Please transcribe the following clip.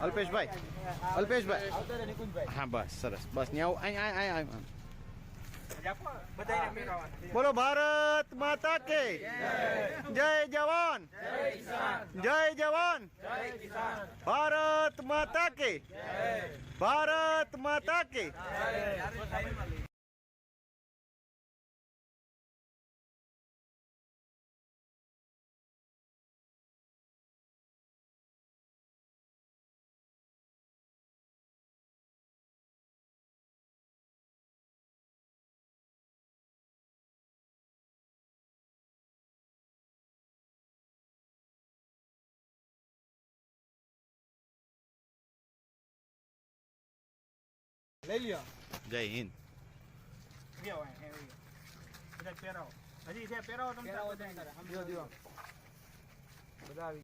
અલ્પેશભાઈ હા બસ સરસ બસ બોલો ભારત માતા કે જય જવાન જય જવાન ભારત માતા કે ભારત માતા કે લઈ લ્યો જય હિન્દ પહેરાવો હજી પહેરાવો તમે બધા